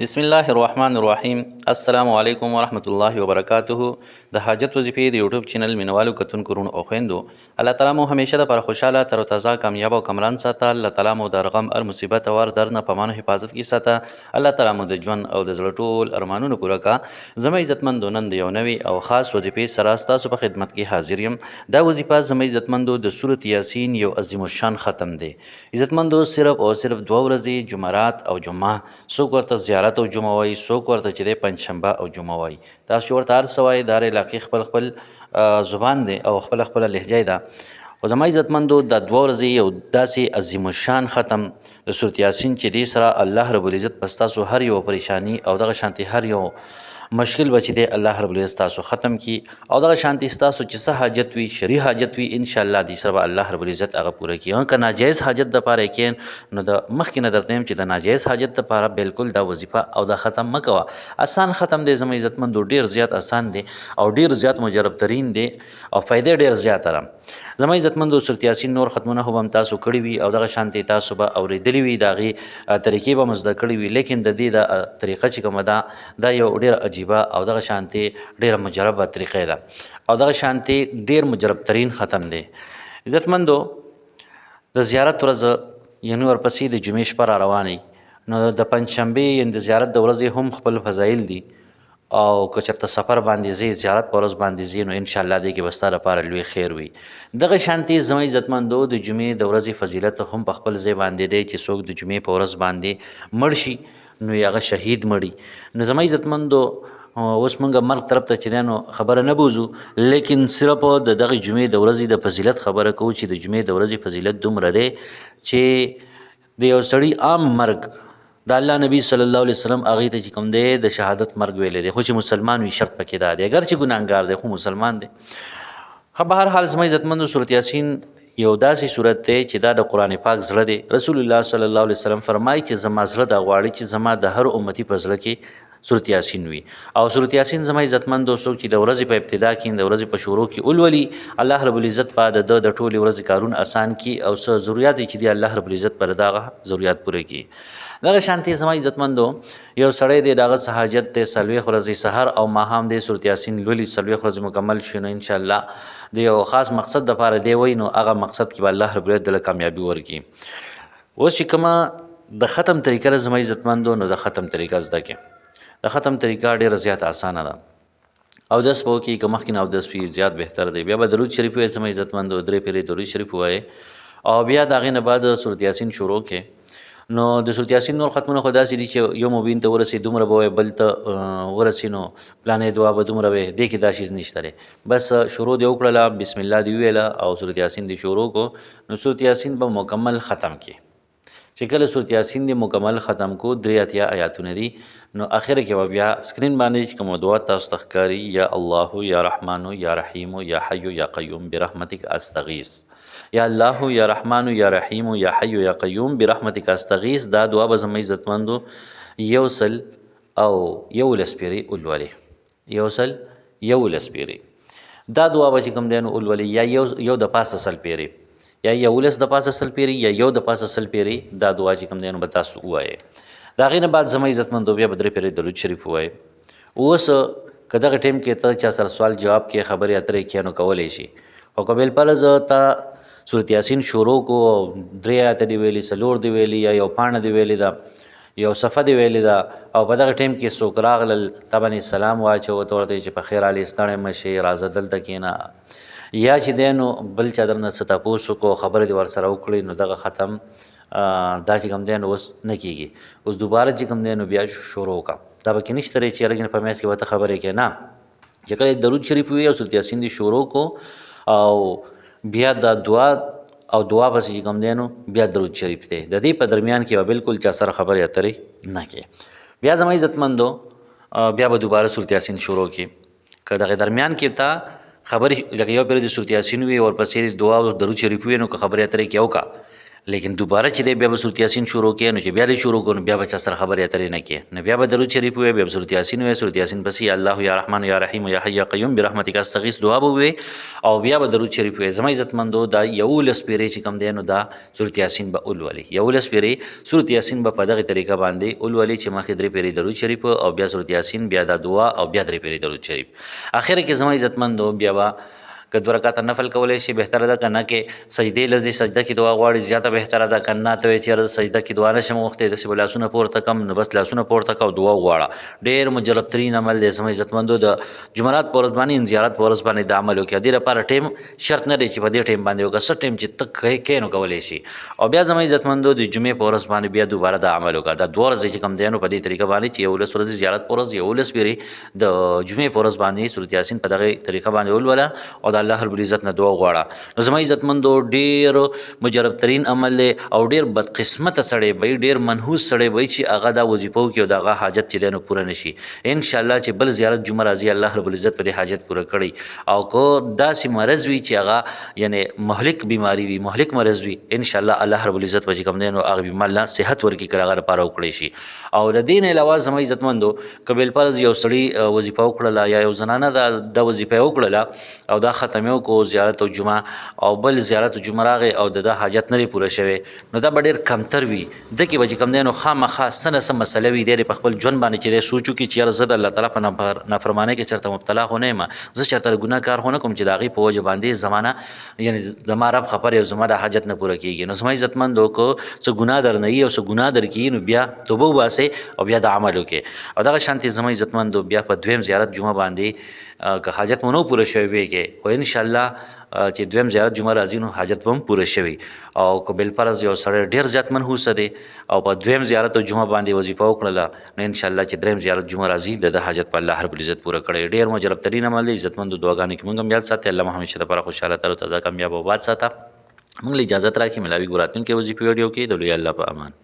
بسم الله الرحمن الرحیم. السلام علیکم ورحمۃ الله وبرکاته. د حاجت وظیفې د یوټیوب چینل مینوالو کتونکو رونو او خویندو، الله تعالی مو همیشه د پر خوشاله تر تازه کامیاب او کمران ساته. الله تعالی مو د رغم ار مصیبت او در نه پمانه حفاظت کی ساته. الله تعالی مو د ژوند او د زړه ټول ارمانونو پوره کا. زما عزتمندو نن د یو نوی او خاص وظیفې سره ستاسو په خدمت کې حاضر یم. دا وظیفه زما عزتمندو د سورۃ یاسین یو عظیم الشان ختم دی. عزتمندو صرف او صرف 2 ورځې جمعرات او جمعه څوک ورته زیارت او جمعه وایي، څوک ورته چې دی پنجشنبه او جمعه وایي. تاسو ورته هر څه وایي، د هرې علاقې خپل خپل زبان دی او خپله خپله لهجه ده. خو زما عزتمندو دا 2 ورځې یو داسې عظیم الشان ختم د سورۃ یاسین چې دې سره الله رب العزت په ستاسو هر یو پریشانی او دغه شانتي هر یو مشکل بچی دی الله رب العزت تاسو ختم کی. او دغه شانتي ستاسو چې څه حاجت وي، شرعي حاجت وي، ان شاء الله دې سره الله رب العزت هغه پوره کی. که ناجایز حاجت د پاره کې نو د مخکې نه درته یم چې د ناجایز حاجت د پاره بالکل دا وظیفه او دا ختم مکوه. آسان ختم دی زما عزتمندو، ډیر زیات آسان دی او ډیر زیات مجرب ترین دی او فائدې ډیر زیات لرم. زما عزتمندو سورۃ یاسین نور ختمونه هم تاسو کړي وي او دغه شانتي تاسو به اوریدلی وي، داغي طریقې به مزده کړي وي، لیکن د دې د طریقه چې کومه ده دا یو ډیر عجیبه او دغه شانتي ډیر مجربه طریقې ده او دغه شانتي ډیر مجرب ترین ختم دی. عزتمندو د زیارت ورځ یعنی ورپسې د جمعې شپه را رواني، نو د پنجشنبې یعنی د زیارت د ورځې هم خپل فضایل دي او که چېرته سفر باندې ځې، زیارت په ورځ باندې ځې، نو انشاءالله دې کې به ستا لپاره لوی خیر وي. دغه شانتي زما عزتمندو د جمعې د ورځې فضیلت هم په خپل ځای باندې دی چې څوک د جمعې په ورځ باندې مړ شي نو هغه شهید مړي. نو زما عزتمندو اوس مونږ مرګ طرف ته چې دی نو خبره نه بوزو، لیکن صرف د دغه جمعې د ورځې د فضیلت خبره کوو چې د جمعې د ورځې فضیلت دومره دی چې د یو سړي عام مرګ د الله نبی صلی الله علیه وسلم هغې ته چې کوم دی د شهادت مرګ ویلی دی، خو چې مسلمان وي شرط پکې دا دی، اگر چې ګناهګار دی خو مسلمان دی. په هر حال زما عزتمندو سورۃ یاسین یو داسې صورت دی چې دا د قرآن پاک زړه دی. رسول الله صلی الله علیه وسلم فرمایي چې زما زړه دا غواړي چې زما د هر امتی په زړه کې سورۃ یاسین وي. او سورۃ یاسین زما عزتمندو څوک چې د ورځې په ابتدا کې د ورځې په شروع کې ولولي، الله رب العزت په د ټولې ورځې کارونه اسان کی او څه ضرورت چې دی الله رب العزت پر دغه ضرورت پوره کی. دغه شانتي زما عزتمندو یو سړی دی دغه څه حاجت دی 40 ورځې سحر او ماښام دی سورۃ یاسین لولي 40 ورځې مکمل شي نو ان شاء الله د یو خاص مقصد دپاره دی وای نو هغه مقصد کې به الله رب العزت له کامیابي ورکړي. اوس چې کومه د ختم طریقه ده زما عزتمندو، نو د ختم طریقه زده کړئ. د ختم طریقه ډیره زیات اسانه ده. اودس به وکړئ، که مخکې نه اودس وي زیات بهتر دی. بیا به درود شریف ووایئ زما عزتمندو، 3 پیرې درود شریف ووایئ او بیا د هغې نه بعد سورۃ یاسین شروع کړئ. نو د سورۃ یاسین نور ختمونه خو داسې دي چې یو مبین ته ورسي دومره به وایي، بل ته ورسي نو پلانې دعا به دومره وي، دې کې دا شیز نشته دی. بس شروع دې وکړله، بسم الله دې وویله او سورۃ یاسین دې شروع کو، نو سورۃ یاسین به مکمل ختم کړي. چې کله سورۃ یاسین دې مکمل ختم کو 3 آیاتونه دي، نو اخر کې به بیا سکرین باندې چې کومه دعا تاسو ته ښکاري، یا الله یا رحمان یا رحیم یا حی یا قیوم برحمتک استغیث، یا الله یا رحمان یا رحیم یا حی یا قیوم برحمتک استغیث. دا دعا به زما عزتمندو 100 او 11 پیرې ولولئ، 100 پیرې. دا دعا به چې کوم دی نو ولولئ، یا یو د پاسه 100 پیرې، یا 11 د پاسه 100 پیرې، یا یو د پاسه 100 پیرې. دا دعا چې کوم دی نو به تاسو ووایئ. د هغې نه بعد زما عزتمندو بیا به 3 پیرې درود شریف ووایئ. اوس که دغه ټایم کې ته چا سره سوال جواب کې خبرې اترې کې نو کولی شي، خو که بالفرض ته سورۃ یاسین شروع کو 3 آیاته دې ویلي، 4 دې ویلي، یا یو پاڼه دې ویلې ده، یو صفحه دې ویلې ده، او په دغه ټایم کې څوک راغلل تا باندې سلام واچوه، ته ورته چې په خیر علي ستړی مه شې، راځه دلته کښېنه، یا چې دی نو بل چا درنه څه تپوس وکړو خبرې دې ورسره وکړې، نو دغه ختم دا چې کوم دی نو اوس نه کېږي. اوس دوباره چې کوم دی نو بیا شروع وکړه. دا پکې نشته دی چې یاره په میاشت کې به ته خبرې کوې، نه. چې کله درود شریف ووایي او سورۃ یاسین دې شروع کو او بیا دا دعا او دعا پسې چې کوم دی نو بیا درود شریف دی، د دې په درمیان کې به بالکل چا سره خبرې اترې نه کوې. بیا زما عزتمندو بیا به دوباره سورۃ یاسین شروع کړي. که دغه درمیان کې تا خبرې لکه یو پیر د سورۃ یاسین وي ورپسې دعا او درود شریف وي نو که خبرې اترې کې وکړه، لیکن دوباره چې دی بیا به سورت یاسین شروع کړي نو چې بیا دې شروع کړو نو بیا به چا سره خبرې اترې نه کړي نو بیا به درود شریف ووایي بیا به سورت یاسین ووایي سورت یاسین پسې یا الله یا رحمان یا رحیم یا حی یا قیوم برحمتک استغیث دعا به ووایي او بیا به درود شریف ووایي زما عزتمندو دا 11 پیرې چې کوم دی نو دا سورت یاسین به ولولي 11 پیرې سورت یاسین به په دغه طریقه باندې ولولي چې مخکې 3 پیرې درود شریف او بیا سورت یاسین بیا دا دعا او بیا 3 پیرې درود شریف اخر کې زما عزتمندو بیا به که 2 رکعاته نفل کولی شي بهتره ده که نه کې سجدې لږ سجده کې دعا غواړي زیاته بهتره ده که نه ته وایې چې یاره سجده کې دعا نشم غوښتی داسې به لاسونه پورته کړم نو بس لاسونه پورته کړه او دعا وغواړه ډېر مجرب ترین عمل دی زما عزتمندو د جمعرات په ورځ باندې زیارت په ورځ باندې د عمل وکړه دې لپاره ټیم شرط نه دی چې په دې ټیم باندې وکړه څه ټیم چې ته کوې نو کولی شي او بیا زما عزتمندو د جمعې په ورځ باندې بیا دوباره د عمل وکړه دا 2 ورځې چې کوم دی نو په دې طریقه باندې چې 11 ورځې زیارت په ورځ 11 پیرې د جمعې په ورځ باندې سورت یاسین په دغه طریقه باندې ولوله او د الله رب العزت نه دعا غواړه نو زما عزتمندو ډېر مجرب ترین عمل دی او ډېر بدقسمته سړی به ډېر منحوس سړی به چې هغه دا وظیفه وکړي او د هغه حاجت چې دی نو پوره نه شي انشاءالله چې بل زیارت جمعه راځي الله رب العزت په دې حاجت پوره کړي او که داسې مرض وي چې هغه یعنی مهلک بیماری وي مهلک مرض وي انشاءالله الله رب العزت به چې کوم دی نو هغه بیمار له صحت ورکړي که هغه لپاره وکړی شي او د دې نه علاوه زما عزتمندو که بالفرض یو سړي وظیفه وکړله یا یو زنانه دا وظیفه وکړله او دا ختم یې وکړو زیارت او جمعه او بل زیارت جمعه راغی او د حاجت نه پوره شوی نو دا به ډېر کمتر وي د کې به چې کوم دی نو خامخا څه نه څه مسله وي دی په خپل ژوند باندې چې دی سوچ وکړي چې یاره زه د الله تعالی په نافرمانۍ کې چېرته مبتلا خو نه یم زه چېرته ګناه کار خو نه کوم چې د هغې په وجه باندې زمانه یعنی زما رب خبر او زما د حاجت نه پوره کېږي نو زما عزتمندو که څه ګناه در نه وي او څه ګناه در کېږي نو بیا توبه وباسئ او بیا د عمل وکړئ او دغه شانتې زما عزتمندو بیا په 2م زیارت جمعه باندې که حاجت مو نه پوره شوی وی کې خو انشاءالله چې 2م زیارت جمعه راځي نو حاجت به هم پوره شوي او که بالفرض یو سړی ډېر زیات منحوسه دی او په 2م زیارت جمعه باندې وظیفه وکړله نو انشاءالله چې 3م زیارت جمعه راځي د حاجت په الله رب العزت پوره کړی ډېر مجرب ترین عمل دی عزتمندو دعاګانې کې موږ هم یاد ساتئ الله مو همیشه دپاره خوشحاله تر او تازه کامیاب او آباد ساته موږ له اجازت راکړي ملاوي ګو راتلونکي وظیفې ویډیو کې د لوی الله په امان